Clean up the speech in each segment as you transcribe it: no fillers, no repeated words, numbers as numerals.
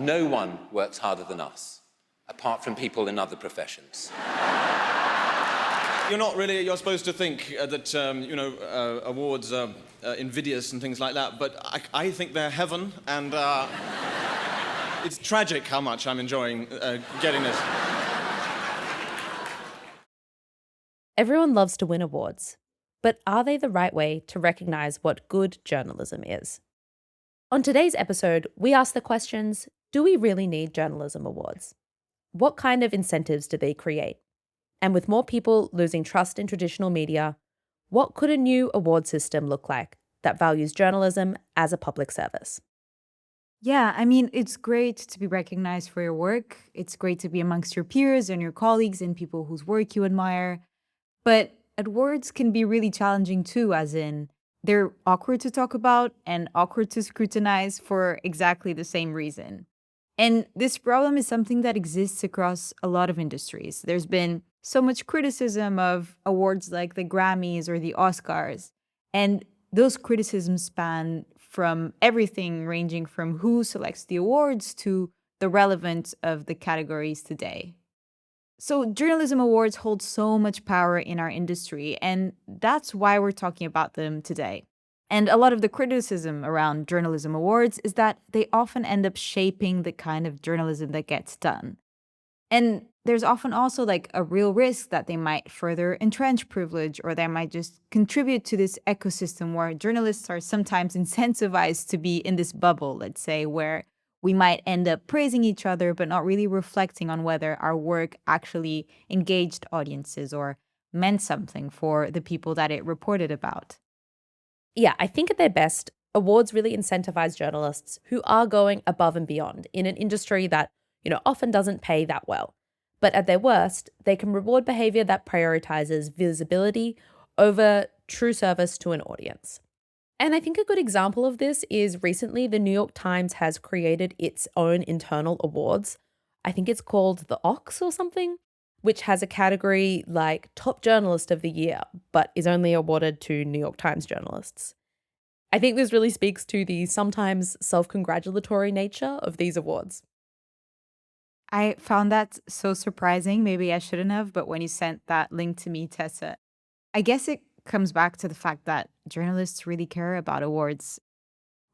No one works harder than us, apart from people in other professions. You're supposed to think that, awards are invidious and things like that, but I think they're heaven, and it's tragic how much I'm enjoying getting this. Everyone loves to win awards, but are they the right way to recognise what good journalism is? On today's episode, we ask the questions, do we really need journalism awards? What kind of incentives do they create? And with more people losing trust in traditional media, what could a new award system look like that values journalism as a public service? Yeah, I mean, it's great to be recognized for your work. It's great to be amongst your peers and your colleagues and people whose work you admire. But awards can be really challenging too, as in they're awkward to talk about and awkward to scrutinize for exactly the same reason. And this problem is something that exists across a lot of industries. There's been so much criticism of awards like the Grammys or the Oscars. And those criticisms span from everything ranging from who selects the awards to the relevance of the categories today. So journalism awards hold so much power in our industry, and that's why we're talking about them today. And a lot of the criticism around journalism awards is that they often end up shaping the kind of journalism that gets done. And there's often also like a real risk that they might further entrench privilege, or they might just contribute to this ecosystem where journalists are sometimes incentivized to be in this bubble, let's say, where we might end up praising each other, but not really reflecting on whether our work actually engaged audiences or meant something for the people that it reported about. Yeah, I think at their best, awards really incentivize journalists who are going above and beyond in an industry that, often doesn't pay that well. But at their worst, they can reward behavior that prioritizes visibility over true service to an audience. And I think a good example of this is recently the New York Times has created its own internal awards. I think it's called the Ox or something, which has a category like Top Journalist of the Year, but is only awarded to New York Times journalists. I think this really speaks to the sometimes self-congratulatory nature of these awards. I found that so surprising. Maybe I shouldn't have, but when you sent that link to me, Tessa, I guess it comes back to the fact that journalists really care about awards.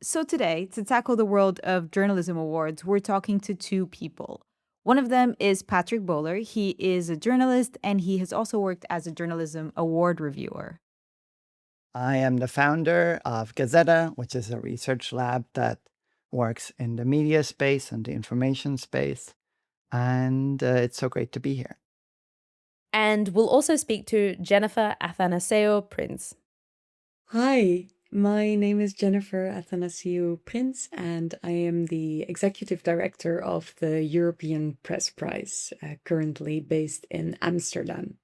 So today, to tackle the world of journalism awards, we're talking to two people. One of them is Patrick Boehler. He is a journalist, and he has also worked as a journalism award reviewer. I am the founder of Gazzetta, which is a research lab that works in the media space and the information space. And it's so great to be here. And we'll also speak to Jennifer Athanasiou-Prins. Hi, my name is Jennifer Athanasiou-Prins, and I am the executive director of the European Press Prize, currently based in Amsterdam.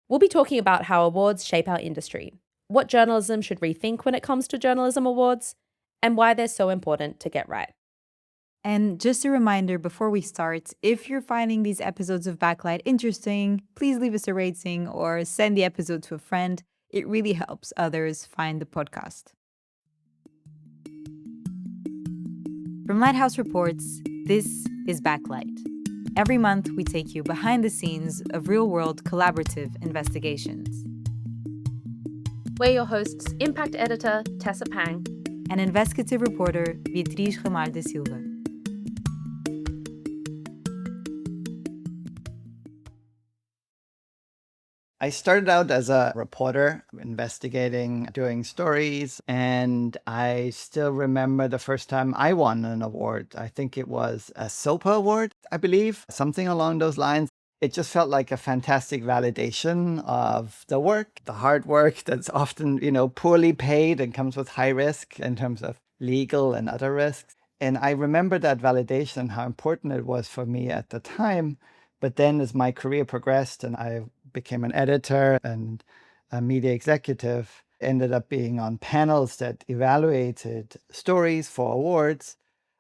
We'll be talking about how awards shape our industry, what journalism should rethink when it comes to journalism awards, and why they're so important to get right. And just a reminder before we start, if you're finding these episodes of Backlight interesting, please leave us a rating or send the episode to a friend. It really helps others find the podcast. From Lighthouse Reports, this is Backlight. Every month, we take you behind the scenes of real-world collaborative investigations. We're your hosts, Impact Editor Tessa Pang and investigative reporter Beatriz and Silva. I started out as a reporter investigating, doing stories, and I still remember the first time I won an award. I think it was a SOPA award, I believe, something along those lines. It just felt like a fantastic validation of the work, the hard work that's often, poorly paid and comes with high risk in terms of legal and other risks. And I remember that validation and how important it was for me at the time. But then as my career progressed and I became an editor and a media executive, ended up being on panels that evaluated stories for awards,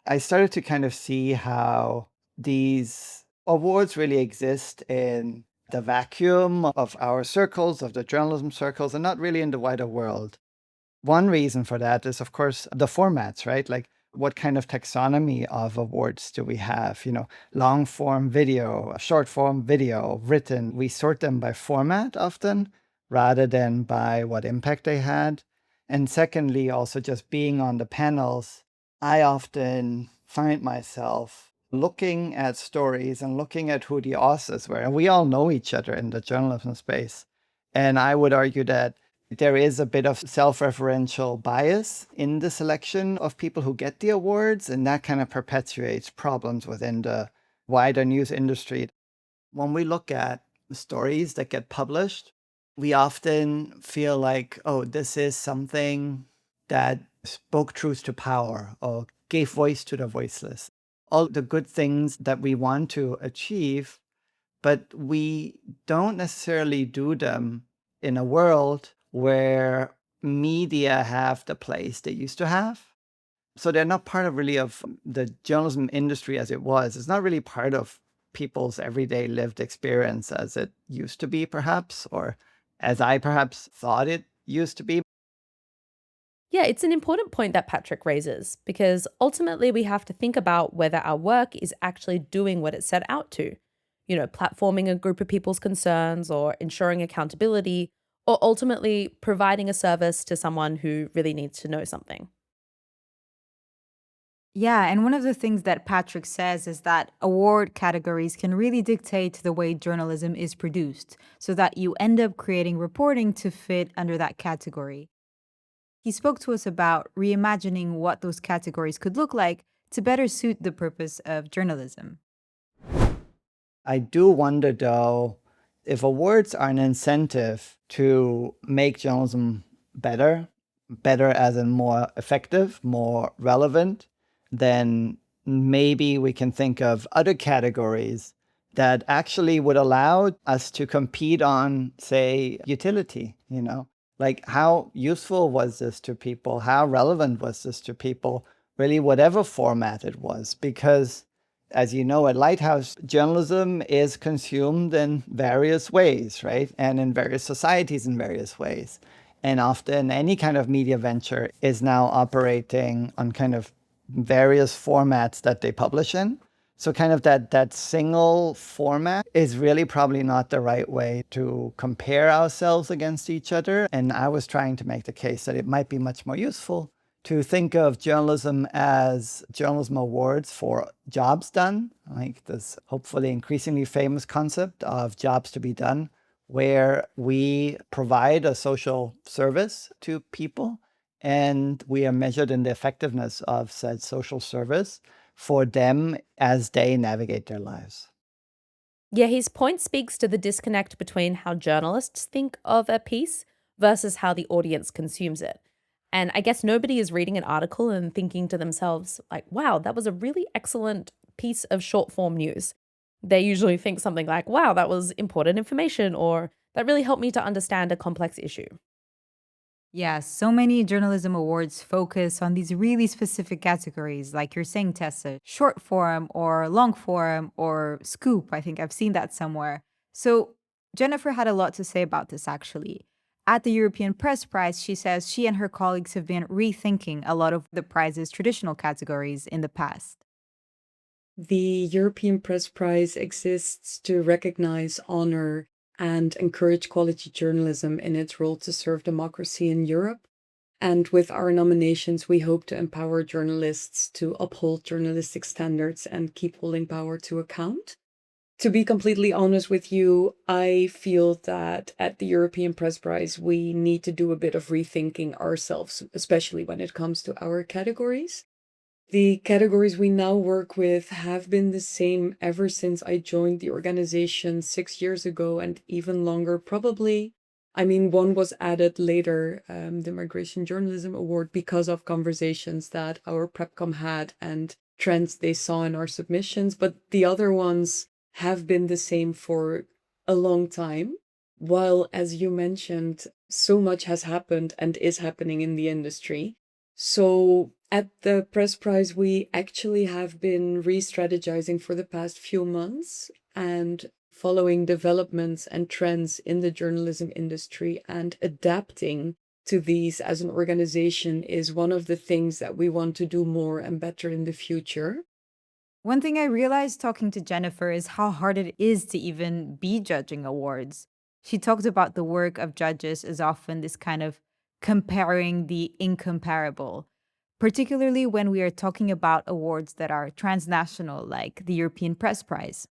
I started to kind of see how these awards really exist in the vacuum of our circles, of the journalism circles, and not really in the wider world. One reason for that is, of course, the formats, right? Like what kind of taxonomy of awards do we have? Long form video, short form video, written. We sort them by format often rather than by what impact they had. And secondly, also just being on the panels, I often find myself looking at stories and looking at who the authors were. And we all know each other in the journalism space. And I would argue that there is a bit of self-referential bias in the selection of people who get the awards, and that kind of perpetuates problems within the wider news industry. When we look at stories that get published, we often feel like, oh, this is something that spoke truth to power or gave voice to the voiceless. All the good things that we want to achieve, but we don't necessarily do them in a world where media have the place they used to have. So they're not part of really of the journalism industry as it was. It's not really part of people's everyday lived experience as it used to be, perhaps, or as I perhaps thought it used to be. Yeah, it's an important point that Patrick raises, because ultimately we have to think about whether our work is actually doing what it set out to. Platforming a group of people's concerns or ensuring accountability, or ultimately providing a service to someone who really needs to know something. Yeah, and one of the things that Patrick says is that award categories can really dictate the way journalism is produced, so that you end up creating reporting to fit under that category. He spoke to us about reimagining what those categories could look like to better suit the purpose of journalism. I do wonder, though, if awards are an incentive to make journalism better as in more effective, more relevant, then maybe we can think of other categories that actually would allow us to compete on, say, utility, Like, how useful was this to people? How relevant was this to people? Really, whatever format it was. Because, as you know, at Lighthouse, journalism is consumed in various ways, right? And in various societies in various ways. And often any kind of media venture is now operating on kind of various formats that they publish in. So kind of that single format is really probably not the right way to compare ourselves against each other. And I was trying to make the case that it might be much more useful to think of journalism as journalism awards for jobs done, like this hopefully increasingly famous concept of jobs to be done, where we provide a social service to people and we are measured in the effectiveness of said social service for them as they navigate their lives. Yeah, his point speaks to the disconnect between how journalists think of a piece versus how the audience consumes it. And I guess nobody is reading an article and thinking to themselves, like, wow, that was a really excellent piece of short form news. They usually think something like, wow, that was important information, or that really helped me to understand a complex issue. Yeah, so many journalism awards focus on these really specific categories, like you're saying, Tessa, short form or long form or scoop. I think I've seen that somewhere. So Jennifer had a lot to say about this, actually. At the European Press Prize, she says she and her colleagues have been rethinking a lot of the prize's traditional categories in the past. The European Press Prize exists to recognize, honor, and encourage quality journalism in its role to serve democracy in Europe. And with our nominations, we hope to empower journalists to uphold journalistic standards and keep holding power to account. To be completely honest with you, I feel that at the European Press Prize, we need to do a bit of rethinking ourselves, especially when it comes to our categories. The categories we now work with have been the same ever since I joined the organization 6 years ago, and even longer, probably. I mean, one was added later, the Migration Journalism Award, because of conversations that our PrepCom had and trends they saw in our submissions. But the other ones have been the same for a long time. While, as you mentioned, so much has happened and is happening in the industry. So at the Press Prize, we actually have been re-strategizing for the past few months and following developments and trends in the journalism industry and adapting to these as an organization is one of the things that we want to do more and better in the future. One thing I realized talking to Jennifer is how hard it is to even be judging awards. She talked about the work of judges as often this kind of comparing the incomparable, particularly when we are talking about awards that are transnational, like the European Press Prize.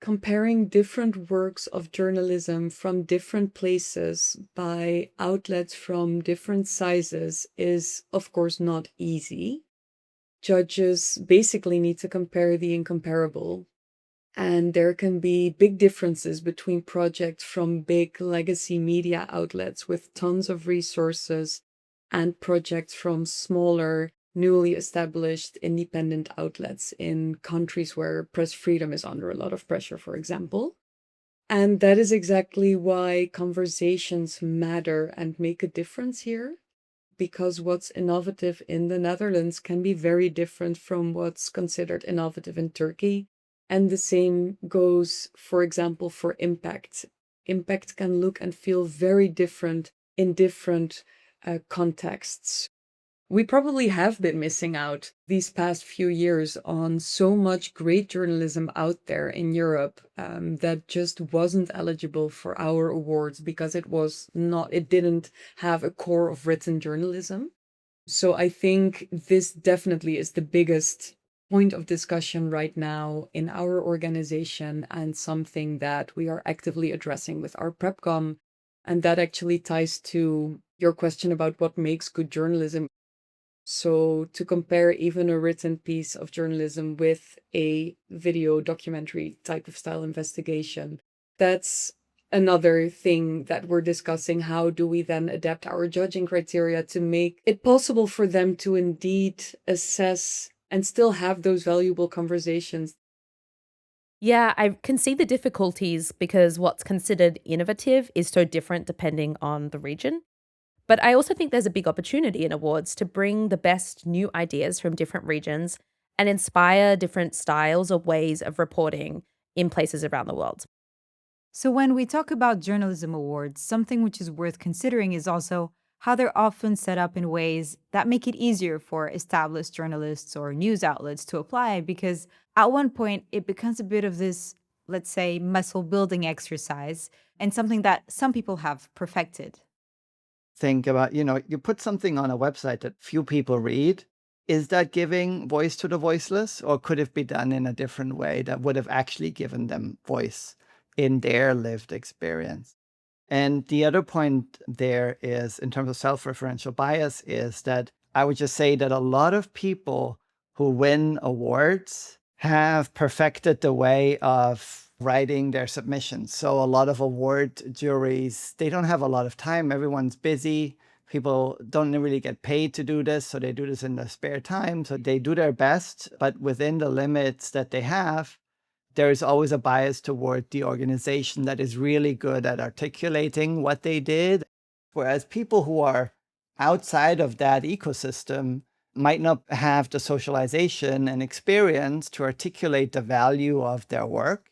Comparing different works of journalism from different places by outlets from different sizes is, of course, not easy. Judges basically need to compare the incomparable. And there can be big differences between projects from big legacy media outlets with tons of resources and projects from smaller, newly established independent outlets in countries where press freedom is under a lot of pressure, for example. And that is exactly why conversations matter and make a difference here, because what's innovative in the Netherlands can be very different from what's considered innovative in Turkey. And the same goes, for example, for impact. Impact can look and feel very different in different contexts. We probably have been missing out these past few years on so much great journalism out there in Europe that just wasn't eligible for our awards because it didn't have a core of written journalism. So I think this definitely is the biggest point of discussion right now in our organization and something that we are actively addressing with our PrepCom. And that actually ties to your question about what makes good journalism. So to compare even a written piece of journalism with a video documentary type of style investigation, that's another thing that we're discussing. How do we then adapt our judging criteria to make it possible for them to indeed assess and still have those valuable conversations? Yeah, I can see the difficulties because what's considered innovative is so different depending on the region. But I also think there's a big opportunity in awards to bring the best new ideas from different regions and inspire different styles or ways of reporting in places around the world. So, when we talk about journalism awards, something which is worth considering is also how they're often set up in ways that make it easier for established journalists or news outlets to apply, because at one point it becomes a bit of this, let's say, muscle building exercise and something that some people have perfected. Think about, you put something on a website that few people read. Is that giving voice to the voiceless, or could it be done in a different way that would have actually given them voice in their lived experience? And the other point there is, in terms of self-referential bias, is that I would just say that a lot of people who win awards have perfected the way of writing their submissions. So a lot of award juries, they don't have a lot of time. Everyone's busy. People don't really get paid to do this, so they do this in their spare time. So they do their best, but within the limits that they have, there is always a bias toward the organization that is really good at articulating what they did. Whereas people who are outside of that ecosystem might not have the socialization and experience to articulate the value of their work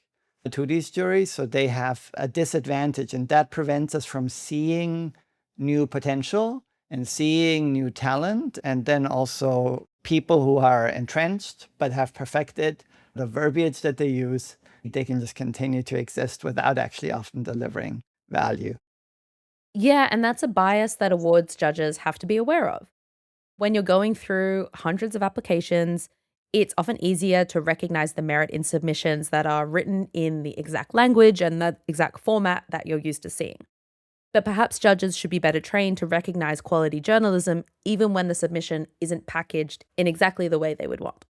to these juries. So they have a disadvantage, and that prevents us from seeing new potential and seeing new talent. And then also people who are entrenched but have perfected the verbiage that they use, they can just continue to exist without actually often delivering value. Yeah, and that's a bias that awards judges have to be aware of. When you're going through hundreds of applications, it's often easier to recognize the merit in submissions that are written in the exact language and the exact format that you're used to seeing. But perhaps judges should be better trained to recognize quality journalism even when the submission isn't packaged in exactly the way they would want.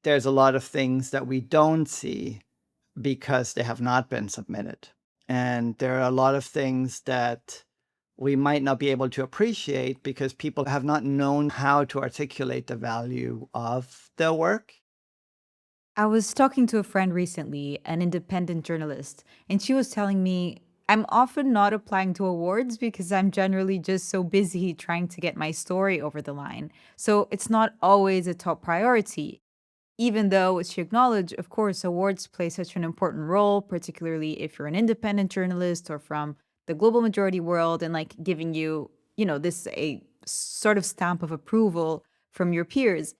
There's a lot of things that we don't see because they have not been submitted. And there are a lot of things that we might not be able to appreciate because people have not known how to articulate the value of their work. I was talking to a friend recently, an independent journalist, and she was telling me I'm often not applying to awards because I'm generally just so busy trying to get my story over the line. So it's not always a top priority. Even though, as she acknowledged, of course, awards play such an important role, particularly if you're an independent journalist or from the global majority world and like giving you, this a sort of stamp of approval from your peers.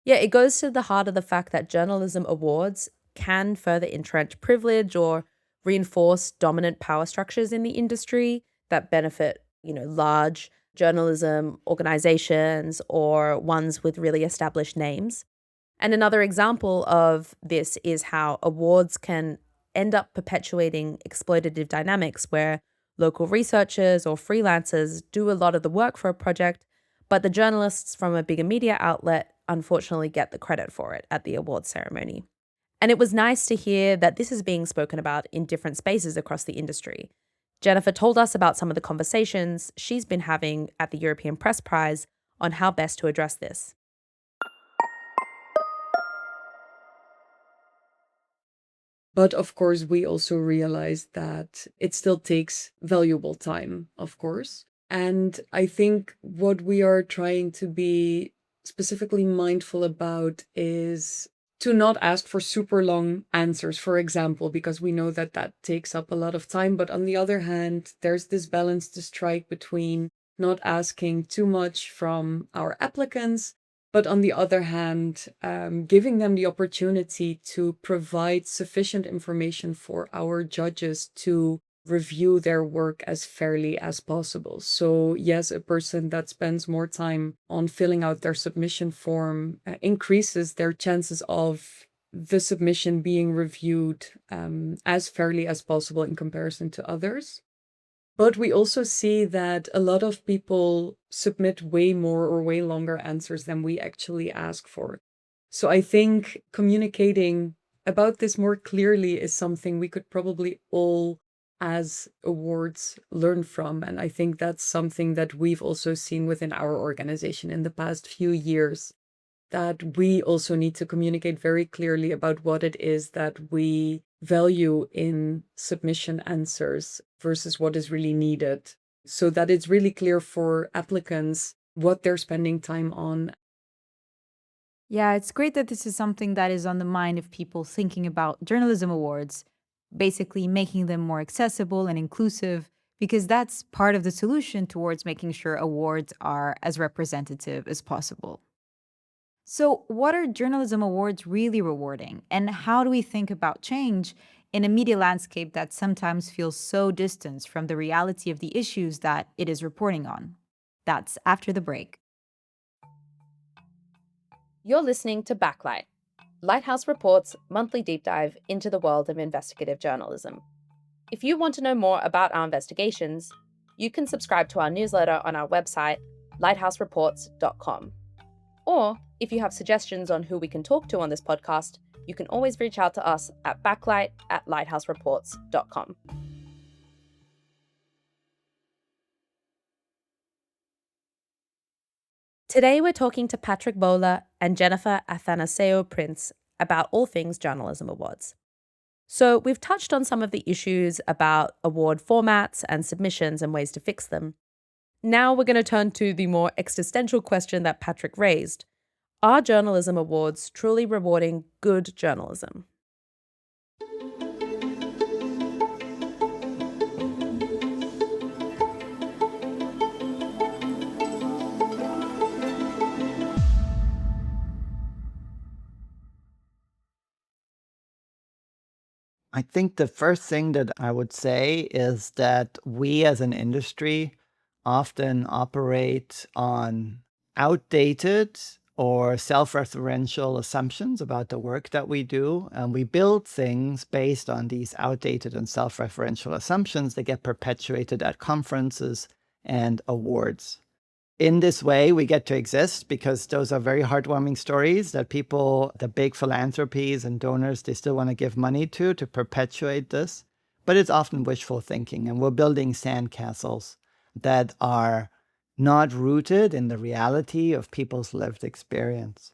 Yeah, it goes to the heart of the fact that journalism awards can further entrench privilege or reinforce dominant power structures in the industry that benefit, large journalism organizations or ones with really established names. And another example of this is how awards can end up perpetuating exploitative dynamics where local researchers or freelancers do a lot of the work for a project, but the journalists from a bigger media outlet unfortunately get the credit for it at the awards ceremony. And it was nice to hear that this is being spoken about in different spaces across the industry. Jennifer told us about some of the conversations she's been having at the European Press Prize on how best to address this. But of course, we also realize that it still takes valuable time, of course. And I think what we are trying to be specifically mindful about is to not ask for super long answers, for example, because we know that that takes up a lot of time. But on the other hand, there's this balance to strike between not asking too much from our applicants, but on the other hand, giving them the opportunity to provide sufficient information for our judges to review their work as fairly as possible. So yes, a person that spends more time on filling out their submission form increases their chances of the submission being reviewed as fairly as possible in comparison to others. But we also see that a lot of people submit way more or way longer answers than we actually ask for. So I think communicating about this more clearly is something we could probably all, as awards, learn from. And I think that's something that we've also seen within our organization in the past few years, that we also need to communicate very clearly about what it is that we value in submission answers versus what is really needed, so that it's really clear for applicants what they're spending time on. Yeah, it's great that this is something that is on the mind of people thinking about journalism awards, basically making them more accessible and inclusive, because that's part of the solution towards making sure awards are as representative as possible. So, what are journalism awards really rewarding? And how do we think about change in a media landscape that sometimes feels so distant from the reality of the issues that it is reporting on? That's after the break. You're listening to Backlight, Lighthouse Report's monthly deep dive into the world of investigative journalism. If you want to know more about our investigations, you can subscribe to our newsletter on our website, lighthousereports.com. Or if you have suggestions on who we can talk to on this podcast, you can always reach out to us at backlight@lighthousereports.com. Today we're talking to Patrick Boehler and Jennifer Athanasiou-Prins about all things journalism awards. So we've touched on some of the issues about award formats and submissions and ways to fix them. Now we're going to turn to the more existential question that Patrick raised. Are journalism awards truly rewarding good journalism? I think the first thing that I would say is that we as an industry often operate on outdated or self-referential assumptions about the work that we do. And we build things based on these outdated and self-referential assumptions that get perpetuated at conferences and awards. In this way, we get to exist because those are very heartwarming stories that people, the big philanthropies and donors, they still want to give money to perpetuate this. But it's often wishful thinking, and we're building sandcastles that are not rooted in the reality of people's lived experience.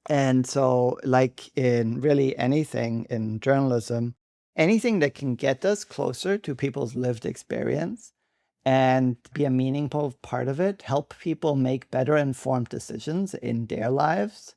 And so, like in really anything in journalism, anything that can get us closer to people's lived experience and be a meaningful part of it, help people make better informed decisions in their lives,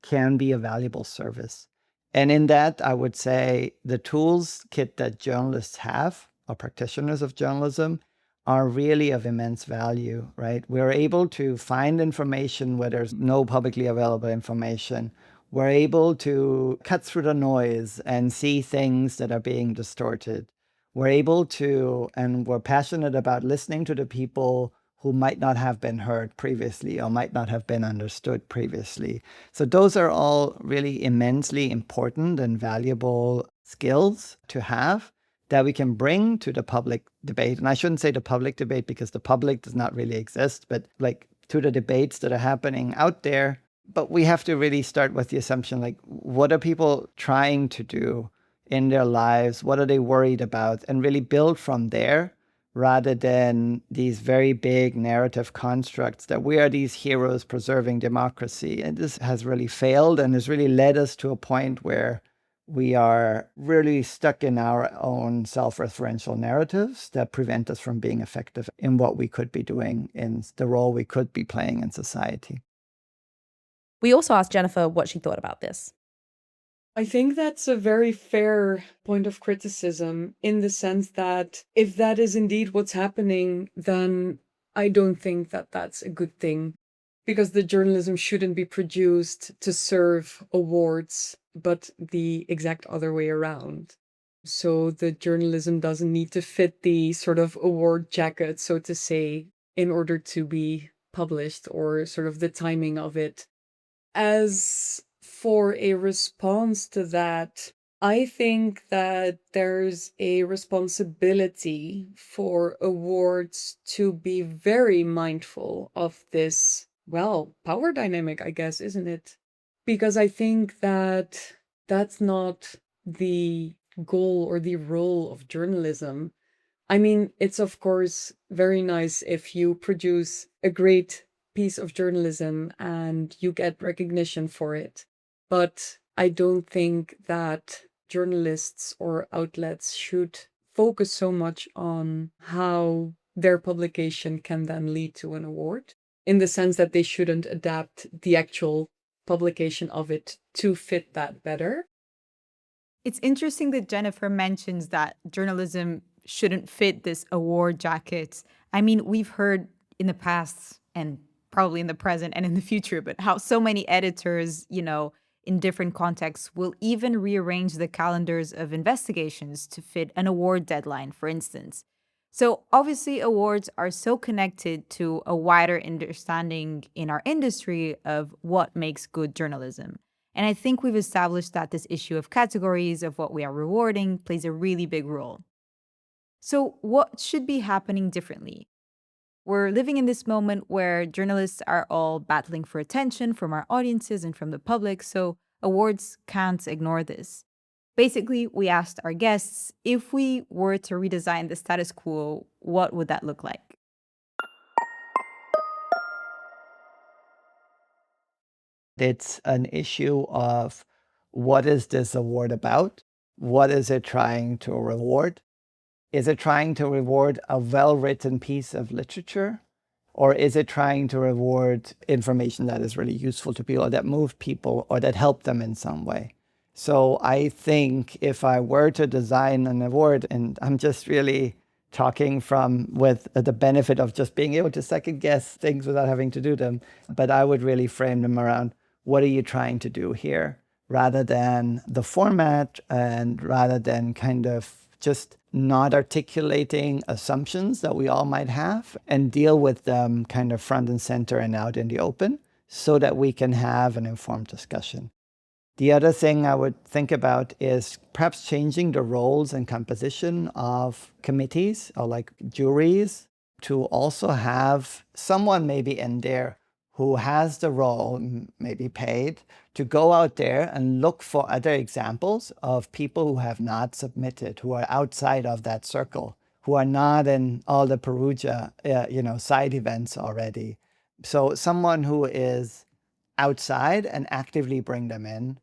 can be a valuable service. And in that, I would say the tools kit that journalists have or practitioners of journalism are really of immense value, right? We're able to find information where there's no publicly available information. We're able to cut through the noise and see things that are being distorted. We're able to, and we're passionate about listening to the people who might not have been heard previously or might not have been understood previously. So those are all really immensely important and valuable skills to have that we can bring to the public debate. And I shouldn't say the public debate because the public does not really exist, but like to the debates that are happening out there. But we have to really start with the assumption, like, what are people trying to do in their lives? What are they worried about? And really build from there rather than these very big narrative constructs that we are these heroes preserving democracy. And this has really failed and has really led us to a point where we are really stuck in our own self-referential narratives that prevent us from being effective in what we could be doing, in the role we could be playing in society. We also asked Jennifer what she thought about this. I think that's a very fair point of criticism in the sense that if that is indeed what's happening, then I don't think that that's a good thing, because the journalism shouldn't be produced to serve awards, but the exact other way around. So the journalism doesn't need to fit the sort of award jacket, so to say, in order to be published, or sort of the timing of it. As for a response to that, I think that there's a responsibility for awards to be very mindful of this, well, power dynamic, I guess, isn't it? Because I think that that's not the goal or the role of journalism. I mean, it's of course very nice if you produce a great piece of journalism and you get recognition for it. But I don't think that journalists or outlets should focus so much on how their publication can then lead to an award, in the sense that they shouldn't adapt the actual publication of it to fit that better. It's interesting that Jennifer mentions that journalism shouldn't fit this award jacket. I mean, we've heard in the past and probably in the present and in the future, but how so many editors, in different contexts will even rearrange the calendars of investigations to fit an award deadline, for instance. So obviously awards are so connected to a wider understanding in our industry of what makes good journalism. And I think we've established that this issue of categories, of what we are rewarding, plays a really big role. So what should be happening differently? We're living in this moment where journalists are all battling for attention from our audiences and from the public, so awards can't ignore this. Basically, we asked our guests, if we were to redesign the status quo, what would that look like? It's an issue of what is this award about? What is it trying to reward? Is it trying to reward a well-written piece of literature? Or is it trying to reward information that is really useful to people, or that moved people, or that helped them in some way? So I think if I were to design an award, and I'm just really talking with the benefit of just being able to second guess things without having to do them, but I would really frame them around, what are you trying to do here? Rather than the format, and rather than kind of just not articulating assumptions that we all might have, and deal with them kind of front and center and out in the open so that we can have an informed discussion. The other thing I would think about is perhaps changing the roles and composition of committees or like juries to also have someone maybe in there who has the role, maybe paid, to go out there and look for other examples of people who have not submitted, who are outside of that circle, who are not in all the Perugia, side events already. So someone who is outside and actively bring them in.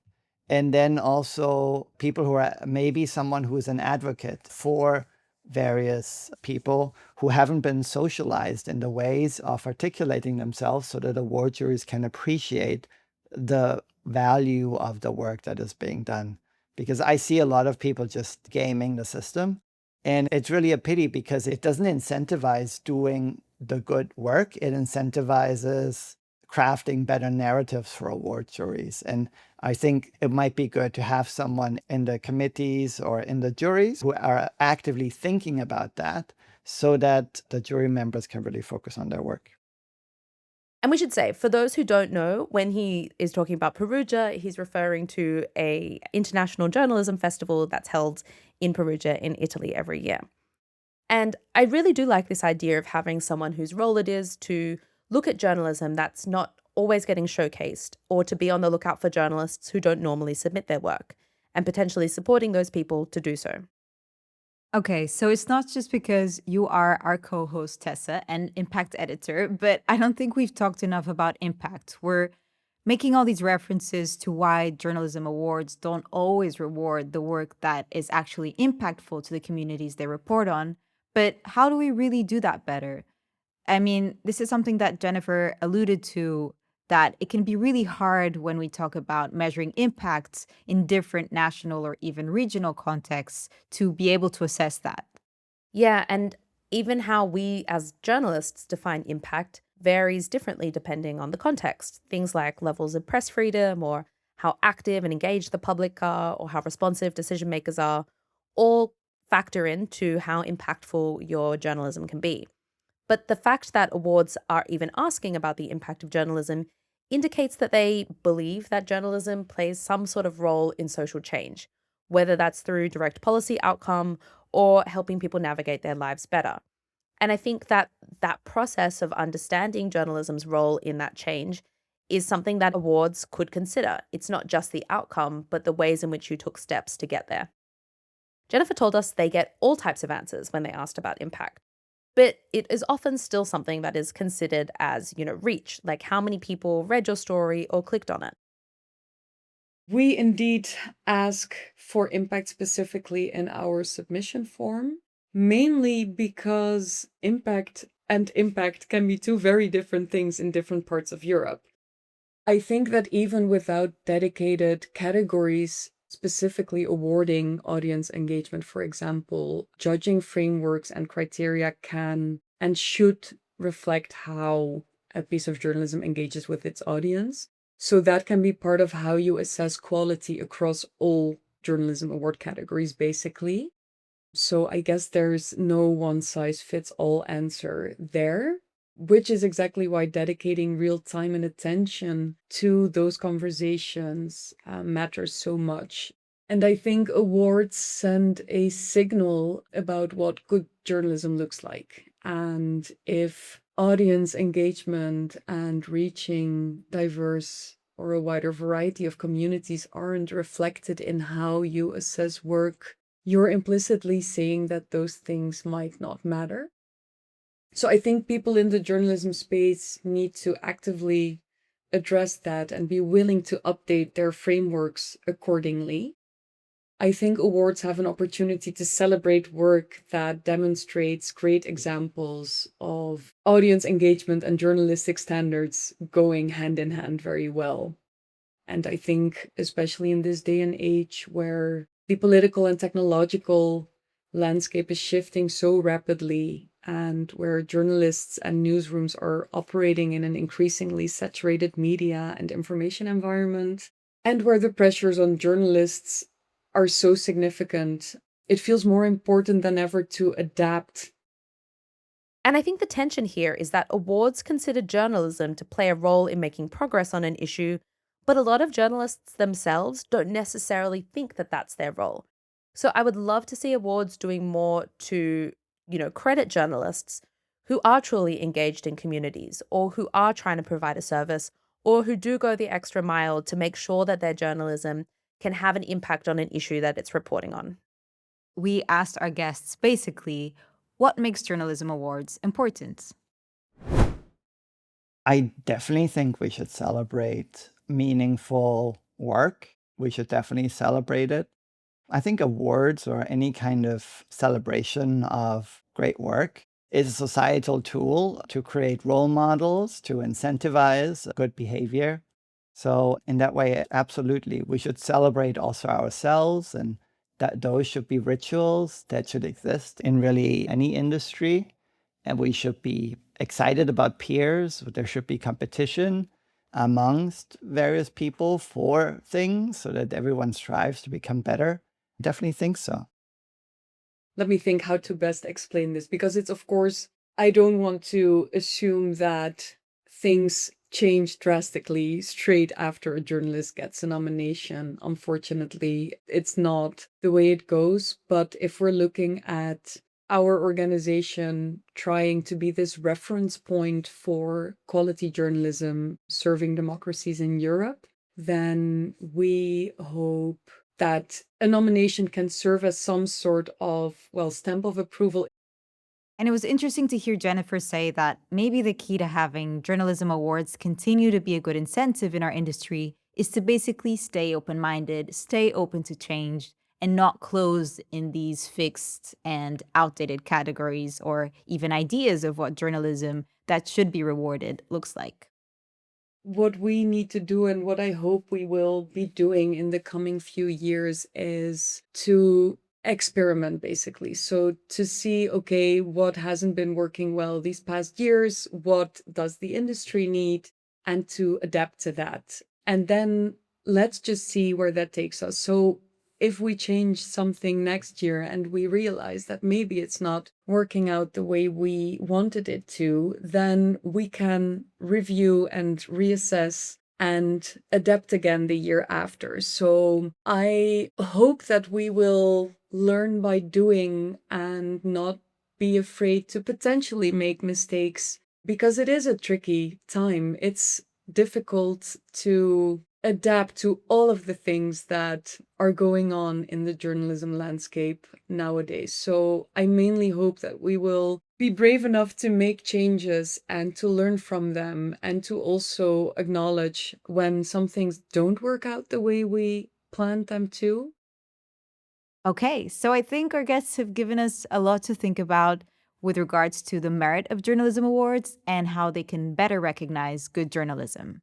And then also people who are maybe someone who is an advocate for various people who haven't been socialized in the ways of articulating themselves so that award juries can appreciate the value of the work that is being done. Because I see a lot of people just gaming the system And it's really a pity because it doesn't incentivize doing the good work. It incentivizes crafting better narratives for award juries. And I think it might be good to have someone in the committees or in the juries who are actively thinking about that so that the jury members can really focus on their work. And we should say, for those who don't know, when he is talking about Perugia, he's referring to a international journalism festival that's held in Perugia in Italy every year. And I really do like this idea of having someone whose role it is to look at journalism that's not always getting showcased, or to be on the lookout for journalists who don't normally submit their work, and potentially supporting those people to do so. Okay, so it's not just because you are our co-host Tessa and impact editor, but I don't think we've talked enough about impact. We're making all these references to why journalism awards don't always reward the work that is actually impactful to the communities they report on. But how do we really do that better? I mean, this is something that Jennifer alluded to, that it can be really hard when we talk about measuring impacts in different national or even regional contexts to be able to assess that. Yeah, and even how we as journalists define impact varies differently depending on the context. Things like levels of press freedom, or how active and engaged the public are, or how responsive decision makers are, all factor into how impactful your journalism can be. But the fact that awards are even asking about the impact of journalism indicates that they believe that journalism plays some sort of role in social change, whether that's through direct policy outcome or helping people navigate their lives better. And I think that that process of understanding journalism's role in that change is something that awards could consider. It's not just the outcome, but the ways in which you took steps to get there. Jennifer told us they get all types of answers when they asked about impact. But it is often still something that is considered as, reach, like how many people read your story or clicked on it. We indeed ask for impact specifically in our submission form, mainly because impact and impact can be two very different things in different parts of Europe. I think that even without dedicated categories specifically awarding audience engagement, for example, judging frameworks and criteria can and should reflect how a piece of journalism engages with its audience. So that can be part of how you assess quality across all journalism award categories, basically. So I guess there's no one size fits all answer there, which is exactly why dedicating real time and attention to those conversations matters so much. And I think awards send a signal about what good journalism looks like. And if audience engagement and reaching diverse or a wider variety of communities aren't reflected in how you assess work, you're implicitly saying that those things might not matter. So I think people in the journalism space need to actively address that and be willing to update their frameworks accordingly. I think awards have an opportunity to celebrate work that demonstrates great examples of audience engagement and journalistic standards going hand in hand very well. And I think, especially in this day and age where the political and technological landscape is shifting so rapidly, and where journalists and newsrooms are operating in an increasingly saturated media and information environment, and where the pressures on journalists are so significant, it feels more important than ever to adapt. And I think the tension here is that awards consider journalism to play a role in making progress on an issue, but a lot of journalists themselves don't necessarily think that that's their role. So I would love to see awards doing more to, credit journalists who are truly engaged in communities, or who are trying to provide a service, or who do go the extra mile to make sure that their journalism can have an impact on an issue that it's reporting on. We asked our guests basically, what makes journalism awards important? I definitely think we should celebrate meaningful work. We should definitely celebrate it. I think awards or any kind of celebration of great work is a societal tool to create role models, to incentivize good behavior. So in that way, absolutely, we should celebrate also ourselves and that those should be rituals that should exist in really any industry. And we should be excited about peers. There should be competition amongst various people for things so that everyone strives to become better. Definitely think so. Let me think how to best explain this, because it's, of course, I don't want to assume that things change drastically straight after a journalist gets a nomination. Unfortunately, it's not the way it goes. But if we're looking at our organization trying to be this reference point for quality journalism serving democracies in Europe, then we hope that a nomination can serve as some sort of, stamp of approval. And it was interesting to hear Jennifer say that maybe the key to having journalism awards continue to be a good incentive in our industry is to basically stay open-minded, stay open to change, and not close in these fixed and outdated categories or even ideas of what journalism that should be rewarded looks like. What we need to do, and what I hope we will be doing in the coming few years, is to experiment, basically. So to see, okay, what hasn't been working well these past years, what does the industry need, and to adapt to that. And then let's just see where that takes us. So if we change something next year and we realize that maybe it's not working out the way we wanted it to, then we can review and reassess and adapt again the year after. So I hope that we will learn by doing and not be afraid to potentially make mistakes, because it is a tricky time. It's difficult to adapt to all of the things that are going on in the journalism landscape nowadays. So I mainly hope that we will be brave enough to make changes and to learn from them, and to also acknowledge when some things don't work out the way we planned them to. Okay, so I think our guests have given us a lot to think about with regards to the merit of journalism awards and how they can better recognize good journalism.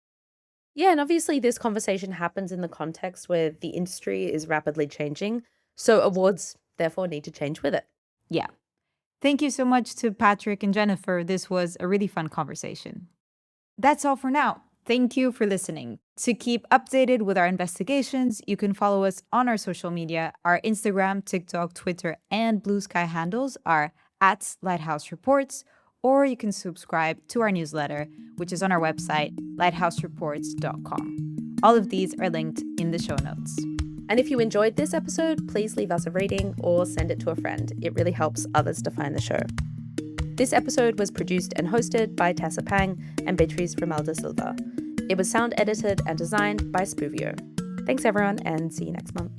Yeah, and obviously this conversation happens in the context where the industry is rapidly changing, so awards therefore need to change with it. Yeah. Thank you so much to Patrick and Jennifer. This was a really fun conversation. That's all for now. Thank you for listening. To keep updated with our investigations, you can follow us on our social media. Our Instagram, TikTok, Twitter, and Blue Sky handles are @LighthouseReports, or you can subscribe to our newsletter, which is on our website, lighthousereports.com. All of these are linked in the show notes. And if you enjoyed this episode, please leave us a rating or send it to a friend. It really helps others to find the show. This episode was produced and hosted by Tessa Pang and Beatriz and Silva. It was sound edited and designed by Spoovio. Thanks everyone, and see you next month.